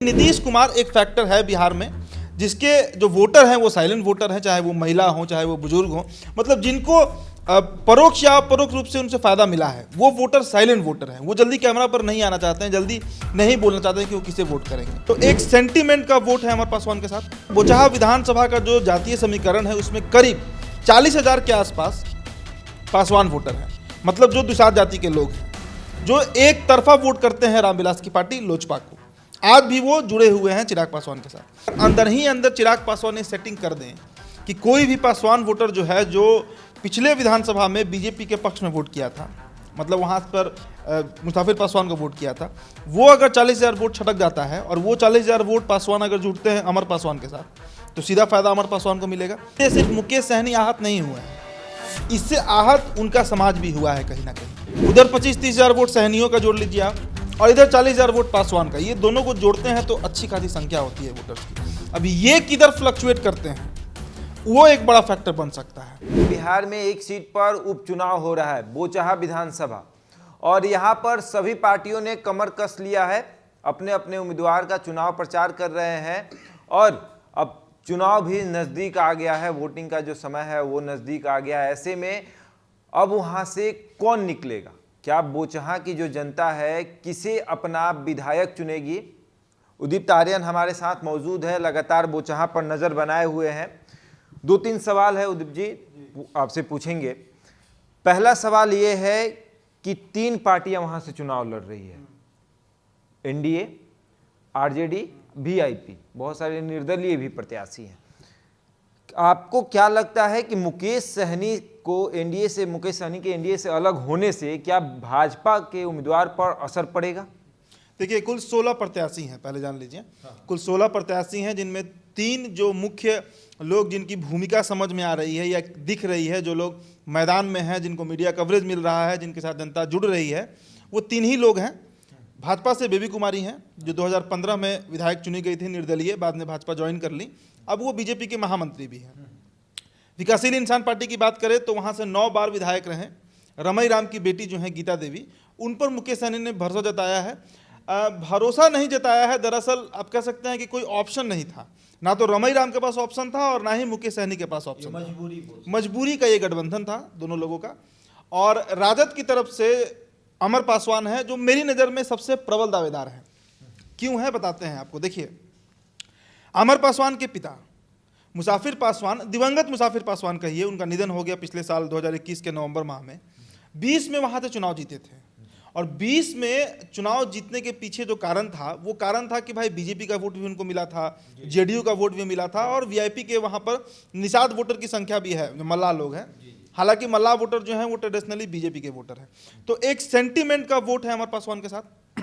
नीतीश कुमार एक फैक्टर है बिहार में, जिसके जो वोटर हैं वो साइलेंट वोटर हैं, चाहे वो महिला हो चाहे वो बुजुर्ग हो, मतलब जिनको परोक्ष या अपरोक्ष रूप से उनसे फायदा मिला है, वो वोटर साइलेंट वोटर हैं। वो जल्दी कैमरा पर नहीं आना चाहते हैं, जल्दी नहीं बोलना चाहते हैं कि वो किसे वोट करेंगे। तो एक सेंटीमेंट का वोट है अमर पासवान के साथ। बोचहा विधानसभा का जो जातीय समीकरण है उसमें करीब 40,000 के आसपास पासवान वोटर हैं, मतलब जो दुसाध जाति के लोग हैं, जो एक तरफा वोट करते हैं रामविलास की पार्टी लोजपा को। आज भी वो जुड़े हुए हैं चिराग पासवान के साथ। अंदर ही अंदर चिराग पासवान ने सेटिंग कर दें कि कोई भी पासवान वोटर जो है, जो पिछले विधानसभा में बीजेपी के पक्ष में वोट किया था, मतलब वहाँ पर मुसाफिर पासवान को वोट किया था, वो अगर 40,000 वोट छटक जाता है और वो 40,000 वोट पासवान अगर जुड़ते हैं अमर पासवान के साथ, तो सीधा फायदा अमर पासवान को मिलेगा। ये सिर्फ मुकेश सहनी आहत नहीं हुए हैं, इससे आहत उनका समाज भी हुआ है कहीं ना कहीं। उधर 25-30,000 वोट सहनियों का जोड़ लीजिए आप, और इधर 40,000 वोट पासवान का, ये दोनों को जोड़ते हैं तो अच्छी खासी संख्या होती है वोटर्स की। अभी ये किधर फ्लक्चुएट करते हैं, वो एक बड़ा फैक्टर बन सकता है। बिहार में एक सीट पर उपचुनाव हो रहा है, बोचहा विधानसभा, और यहाँ पर सभी पार्टियों ने कमर कस लिया है, अपने अपने उम्मीदवार का चुनाव प्रचार कर रहे हैं। और अब चुनाव भी नज़दीक आ गया है, वोटिंग का जो समय है वो नज़दीक आ गया है। ऐसे में अब वहाँ से कौन निकलेगा? क्या बोचहा की जो जनता है किसे अपना विधायक चुनेगी? उदीप्त आर्यन हमारे साथ मौजूद है, लगातार बोचहा पर नज़र बनाए हुए हैं। 2-3 सवाल है उदीप्त जी आपसे पूछेंगे। पहला सवाल ये है कि 3 पार्टियां वहां से चुनाव लड़ रही है, एनडीए, आरजेडी, वीआईपी, बहुत सारे निर्दलीय भी प्रत्याशी हैं। आपको क्या लगता है कि मुकेश सहनी के एनडीए से अलग होने से क्या भाजपा के उम्मीदवार पर असर पड़ेगा? देखिए, कुल 16 प्रत्याशी हैं, पहले जान लीजिए। कुल 16 प्रत्याशी हैं, जिनमें 3 जो मुख्य लोग जिनकी भूमिका समझ में आ रही है या दिख रही है, जो लोग मैदान में हैं, जिनको मीडिया कवरेज मिल रहा है, जिनके साथ जनता जुड़ रही है, वो 3 ही लोग हैं। भाजपा से बेबी कुमारी हैं, जो 2015 में विधायक चुनी गई थी निर्दलीय, बाद में भाजपा ज्वाइन कर ली, अब वो बीजेपी के महामंत्री भी हैं। विकासशील इंसान पार्टी की बात करें तो वहाँ से 9 बार विधायक रहे रमई राम की बेटी जो है गीता देवी, उन पर मुकेश सहनी ने भरोसा जताया है। भरोसा नहीं जताया है, दरअसल आप कह सकते हैं कि कोई ऑप्शन नहीं था, ना तो रमई राम के पास ऑप्शन था और ना ही मुकेश सहनी के पास ऑप्शन था। मजबूरी का ये गठबंधन था दोनों लोगों का। और राजद की तरफ से अमर पासवान है, जो मेरी नज़र में सबसे प्रबल दावेदार है। क्यों है बताते हैं आपको। देखिए, अमर पासवान के पिता मुसाफिर पासवान, दिवंगत मुसाफिर पासवान कहिए, उनका निधन हो गया पिछले साल 2021 के नवंबर माह में। 20 में वहाँ से चुनाव जीते थे, और 20 में चुनाव जीतने के पीछे जो कारण था, वो कारण था कि भाई बीजेपी का वोट भी उनको मिला था, जेडीयू का वोट भी मिला था, और वीआईपी के वहाँ पर निषाद वोटर की संख्या भी है, जो मल्लाह लोग हैं। हालांकि मल्लाह वोटर जो हैं वो ट्रेडिशनली बीजेपी के वोटर हैं। तो एक सेंटीमेंट का वोट है अमर पासवान के साथ।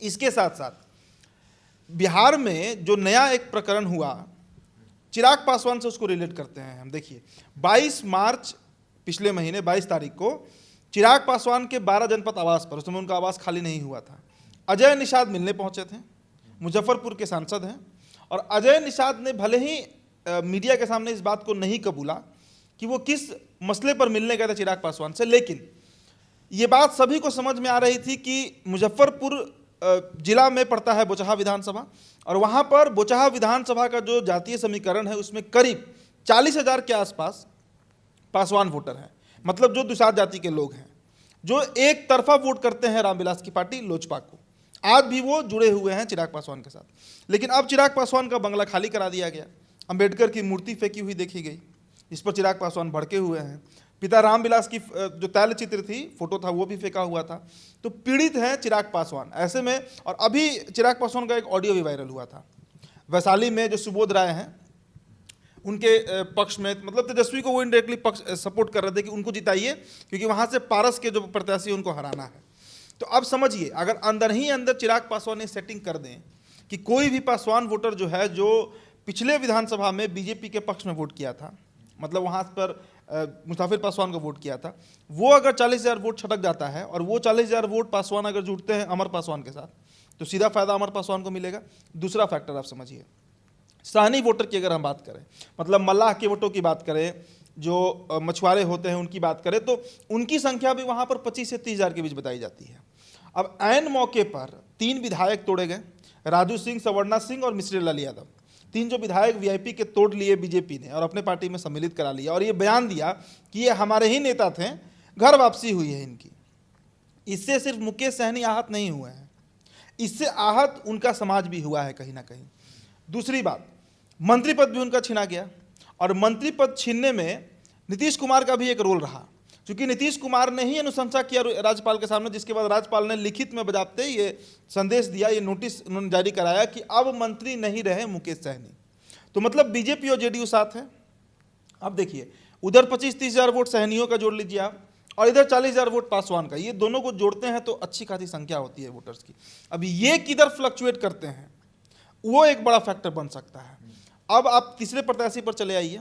इसके साथ साथ बिहार में जो नया एक प्रकरण हुआ, चिराग पासवान से उसको रिलेट करते हैं हम। देखिए, 22 मार्च पिछले महीने 22 तारीख को चिराग पासवान के 12 जनपद आवास पर, उस समय उनका आवास खाली नहीं हुआ था, अजय निषाद मिलने पहुंचे थे। मुजफ्फरपुर के सांसद हैं, और अजय निषाद ने भले ही मीडिया के सामने इस बात को नहीं कबूला कि वो किस मसले पर मिलने गए थे चिराग पासवान से, लेकिन ये बात सभी को समझ में आ रही थी कि मुजफ्फरपुर जिला में पड़ता है बोचहा विधानसभा, और वहाँ पर बोचहा विधानसभा का जो जातीय समीकरण है उसमें करीब 40,000 के आसपास पासवान वोटर हैं, मतलब जो दुसाध जाति के लोग हैं, जो एक तरफा वोट करते हैं रामविलास की पार्टी लोजपा को। आज भी वो जुड़े हुए हैं चिराग पासवान के साथ। लेकिन अब चिराग पासवान का बंगला खाली करा दिया गया, अंबेडकर की मूर्ति फेंकी हुई देखी गई, इस पर चिराग पासवान भड़के हुए हैं। पिता रामविलास की जो तैल चित्र थी, फोटो था, वो भी फेंका हुआ था। तो पीड़ित हैं चिराग पासवान ऐसे में। और अभी चिराग पासवान का एक ऑडियो भी वायरल हुआ था वैशाली में, जो सुबोध राय हैं उनके पक्ष में, मतलब तेजस्वी को वो इनडायरेक्टली पक्ष सपोर्ट कर रहे थे कि उनको जिताइए, क्योंकि वहाँ से पारस के जो प्रत्याशी उनको हराना है। तो अब समझिए, अगर अंदर ही अंदर चिराग पासवान ने सेटिंग कर दें कि कोई भी पासवान वोटर जो है, जो पिछले विधानसभा में बीजेपी के पक्ष में वोट किया था, मतलब वहाँ पर मुसाफिर पासवान को वोट किया था, वो अगर 40,000 वोट छटक जाता है और वो 40,000 वोट पासवान अगर जुड़ते हैं अमर पासवान के साथ, तो सीधा फायदा अमर पासवान को मिलेगा। दूसरा फैक्टर आप समझिए, सहनी वोटर की अगर हम बात करें, मतलब मल्लाह के वोटों की बात करें, जो मछुआरे होते हैं उनकी बात करें, तो उनकी संख्या भी वहाँ पर 25 से 30,000 के बीच बताई जाती है। अब ऐन मौके पर 3 विधायक तोड़े गए, राजू सिंह, सवर्णा सिंह और मिश्री लाल यादव, 3 जो विधायक वीआईपी के तोड़ लिए बीजेपी ने और अपने पार्टी में सम्मिलित करा लिया और ये बयान दिया कि ये हमारे ही नेता थे, घर वापसी हुई है इनकी। इससे सिर्फ मुकेश सहनी आहत नहीं हुए हैं, इससे आहत उनका समाज भी हुआ है कहीं ना कहीं। दूसरी बात, मंत्री पद भी उनका छीना गया और मंत्री पद छीनने में नीतीश कुमार का भी एक रोल रहा, क्योंकि नीतीश कुमार ने ही अनुशंसा किया राज्यपाल के सामने, जिसके बाद राज्यपाल ने लिखित में बजाते ये संदेश दिया, ये नोटिस उन्होंने जारी कराया कि अब मंत्री नहीं रहे मुकेश सहनी। तो मतलब बीजेपी और जेडीयू साथ है। अब देखिए, उधर 25-30 हज़ार वोट सहनियों का जोड़ लीजिए आप, और इधर 40 हज़ार वोट पासवान का, ये दोनों को जोड़ते हैं तो अच्छी खासी संख्या होती है वोटर्स की। अब ये किधर फ्लक्चुएट करते हैं वो एक बड़ा फैक्टर बन सकता है। अब आप तीसरे प्रत्याशी पर चले आइए,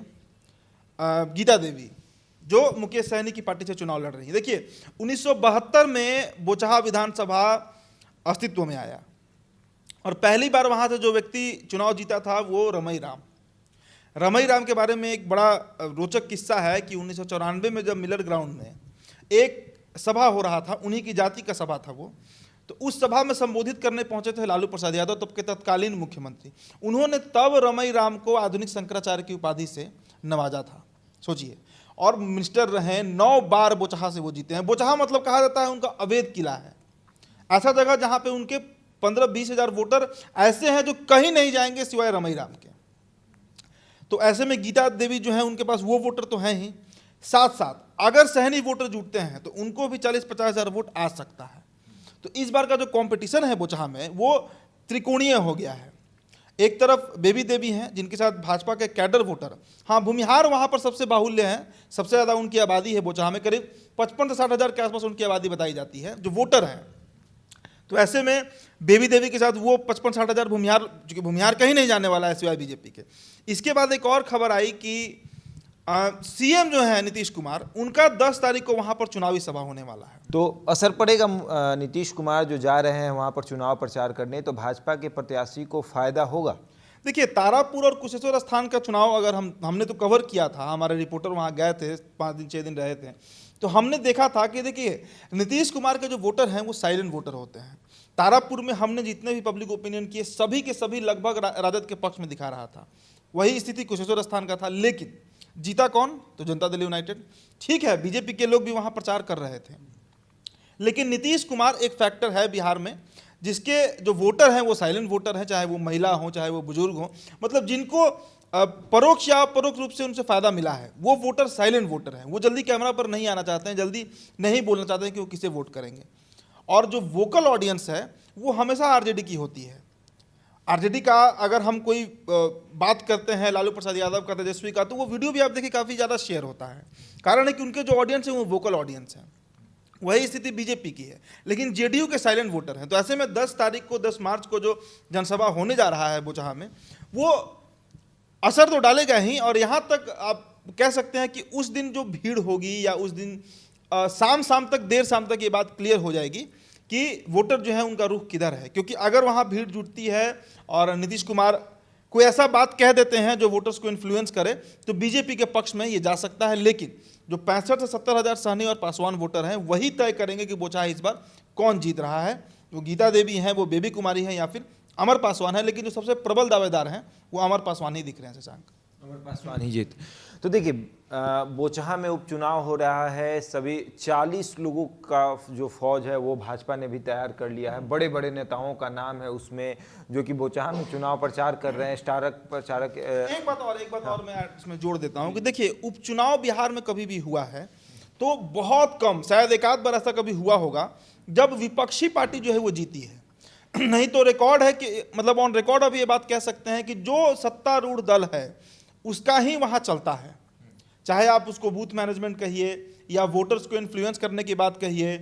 गीता देवी, जो मुकेश सहनी की पार्टी से चुनाव लड़ रही है। देखिए, 1972 में बोचहा विधानसभा अस्तित्व में आया और पहली बार वहां से जो व्यक्ति चुनाव जीता था वो रमई राम। रमई राम के बारे में एक बड़ा रोचक किस्सा है कि 1994 में जब मिलर ग्राउंड में एक सभा हो रहा था, उन्हीं की जाति का सभा था वो, तो उस सभा में संबोधित करने पहुंचे थे लालू प्रसाद यादव, तब के तत्कालीन मुख्यमंत्री। उन्होंने तब रमई राम को आधुनिक शंकराचार्य की उपाधि से नवाजा था, सोचिए। और मिनिस्टर रहे, 9 बार बोचहा से वो जीते हैं। बोचहा मतलब कहा जाता है उनका अवैध किला है, ऐसा जगह जहां पे उनके 15-20 हज़ार वोटर ऐसे हैं जो कहीं नहीं जाएंगे सिवाय रमई राम के। तो ऐसे में गीता देवी जो है, उनके पास वो वोटर तो हैं ही, साथ साथ अगर सहनी वोटर जुटते हैं तो उनको भी 40-50 हज़ार वोट आ सकता है। तो इस बार का जो कंपटीशन है बोचहा में वो त्रिकोणीय हो गया है। एक तरफ बेबी देवी हैं जिनके साथ भाजपा के कैडर वोटर, हाँ भूमिहार वहाँ पर सबसे बाहुल्य हैं, सबसे ज़्यादा उनकी आबादी है बोचहा में, करीब 55 से 60 हज़ार के आसपास उनकी आबादी बताई जाती है जो वोटर हैं। तो ऐसे में बेबी देवी के साथ वो 55-60 हज़ार भूमिहार, चूँकि भूमिहार कहीं नहीं जाने वाला है सिवाय बीजेपी के। इसके बाद एक और खबर आई कि सीएम जो है नीतीश कुमार, उनका 10 तारीख को वहाँ पर चुनावी सभा होने वाला है। तो असर पड़ेगा नीतीश कुमार जो जा रहे हैं वहाँ पर चुनाव प्रचार करने, तो भाजपा के प्रत्याशी को फायदा होगा? देखिए, तारापुर और कुशेश्वर स्थान का चुनाव अगर हमने तो कवर किया था, हमारे रिपोर्टर वहाँ गए थे, 5 दिन 6 दिन रहे थे, तो हमने देखा था कि देखिए नीतीश कुमार के जो वोटर हैं वो साइलेंट वोटर होते हैं। तारापुर में हमने जितने भी पब्लिक ओपिनियन किए सभी के सभी लगभग राजद के पक्ष में दिखा रहा था। वही स्थिति कुशेश्वर स्थान का था, लेकिन जीता कौन? तो जनता दल यूनाइटेड। ठीक है, बीजेपी के लोग भी वहाँ प्रचार कर रहे थे, लेकिन नीतीश कुमार एक फैक्टर है बिहार में जिसके जो वोटर हैं वो साइलेंट वोटर हैं, चाहे वो महिला हो चाहे वो बुजुर्ग हो, मतलब जिनको परोक्ष या अपरोक्ष रूप से उनसे फायदा मिला है, वो वोटर साइलेंट वोटर हैं। वो जल्दी कैमरा पर नहीं आना चाहते हैं, जल्दी नहीं बोलना चाहते हैं कि वो किसे वोट करेंगे। और जो वोकल ऑडियंस है वो हमेशा आरजेडी की होती है। आरजेडी का अगर हम कोई बात करते हैं, लालू प्रसाद यादव का, तेजस्वी का, तो वो वीडियो भी आप देखिए काफ़ी ज़्यादा शेयर होता है। कारण है कि उनके जो ऑडियंस है वो वोकल ऑडियंस है। वही स्थिति बीजेपी की है, लेकिन जेडीयू के साइलेंट वोटर हैं। तो ऐसे में 10 तारीख को, 10 मार्च को जो जनसभा होने जा रहा है बोचहा में, वो असर तो डालेगा ही। और यहाँ तक आप कह सकते हैं कि उस दिन जो भीड़ होगी या उस दिन शाम तक, देर शाम तक ये बात क्लियर हो जाएगी कि वोटर जो है उनका रुख किधर है। क्योंकि अगर वहाँ भीड़ जुटती है और नीतीश कुमार कोई ऐसा बात कह देते हैं जो वोटर्स को इन्फ्लुएंस करे, तो बीजेपी के पक्ष में ये जा सकता है। लेकिन जो 65 से 70 हज़ार सहनी और पासवान वोटर हैं वही तय करेंगे कि बोचहा इस बार कौन जीत रहा है। वो गीता देवी हैं, वो बेबी कुमारी हैं, या फिर अमर पासवान है। लेकिन जो सबसे प्रबल दावेदार हैं वो अमर पासवान ही दिख रहे हैं। शशांक, अमर पासवान ही जीत। तो देखिए, बोचहा में उपचुनाव हो रहा है, सभी 40 लोगों का जो फौज है वो भाजपा ने भी तैयार कर लिया है। बड़े बड़े नेताओं का नाम है उसमें, जो कि बोचहा में चुनाव प्रचार कर रहे हैं। स्टार प्रचारक एक बात और मैं इसमें जोड़ देता हूं कि देखिए, उपचुनाव बिहार में कभी भी हुआ है तो बहुत कम, शायद एक आध बार ऐसा कभी हुआ होगा जब विपक्षी पार्टी जो है वो जीती है। नहीं तो रिकॉर्ड है कि, मतलब ऑन रिकॉर्ड अब ये बात कह सकते हैं कि जो सत्तारूढ़ दल है उसका ही वहां चलता है। चाहे आप उसको बूथ मैनेजमेंट कहिए या वोटर्स को इन्फ्लुएंस करने की बात कहिए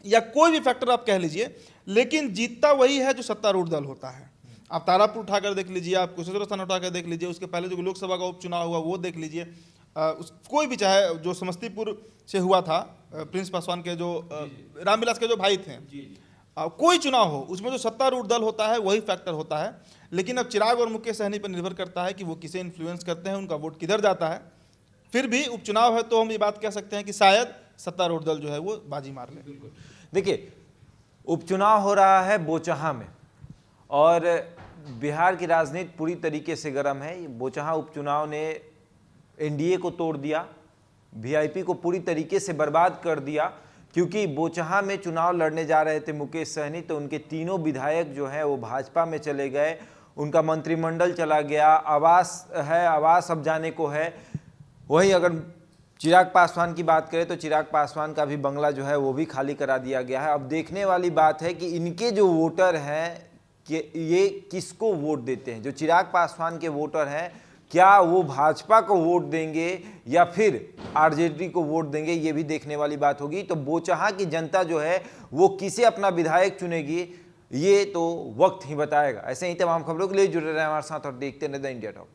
या कोई भी फैक्टर आप कह लीजिए, लेकिन जीतता वही है जो सत्तारूढ़ दल होता है। आप तारापुर उठाकर देख लीजिए, आप कुशेश्वर स्थान उठाकर देख लीजिए, उसके पहले जो लोकसभा का उपचुनाव हुआ वो देख लीजिए, कोई भी, चाहे जो समस्तीपुर से हुआ था प्रिंस पासवान के जो रामविलास के जो भाई थे, कोई चुनाव हो उसमें जो सत्तारूढ़ दल होता है वही फैक्टर होता है। लेकिन अब चिराग और मुकेश सहनी पर निर्भर करता है कि वो किसे इन्फ्लुएंस करते हैं, उनका वोट किधर जाता है। फिर भी उपचुनाव है तो हम ये बात कह सकते हैं कि शायद सत्तारूढ़ दल जो है वो बाजी मार ले। देखिए, उपचुनाव हो रहा है बोचहा में और बिहार की राजनीति पूरी तरीके से गर्म है। बोचहा उपचुनाव ने एनडीए को तोड़ दिया, वीआईपी को पूरी तरीके से बर्बाद कर दिया, क्योंकि बोचहा में चुनाव लड़ने जा रहे थे मुकेश सहनी, तो उनके तीनों विधायक जो हैं वो भाजपा में चले गए, उनका मंत्रिमंडल चला गया, आवास अब जाने को है। वहीं अगर चिराग पासवान की बात करें तो चिराग पासवान का भी बंगला जो है वो भी खाली करा दिया गया है। अब देखने वाली बात है कि इनके जो वोटर हैं कि ये किसको वोट देते हैं। जो चिराग पासवान के वोटर हैं, क्या वो भाजपा को वोट देंगे या फिर आरजेडी को वोट देंगे, ये भी देखने वाली बात होगी। तो बोचहा की जनता जो है वो किसे अपना विधायक चुनेगी, ये तो वक्त ही बताएगा। ऐसे ही तमाम खबरों के लिए जुड़े रहें हमारे साथ और देखते रहें द इंडिया टॉक।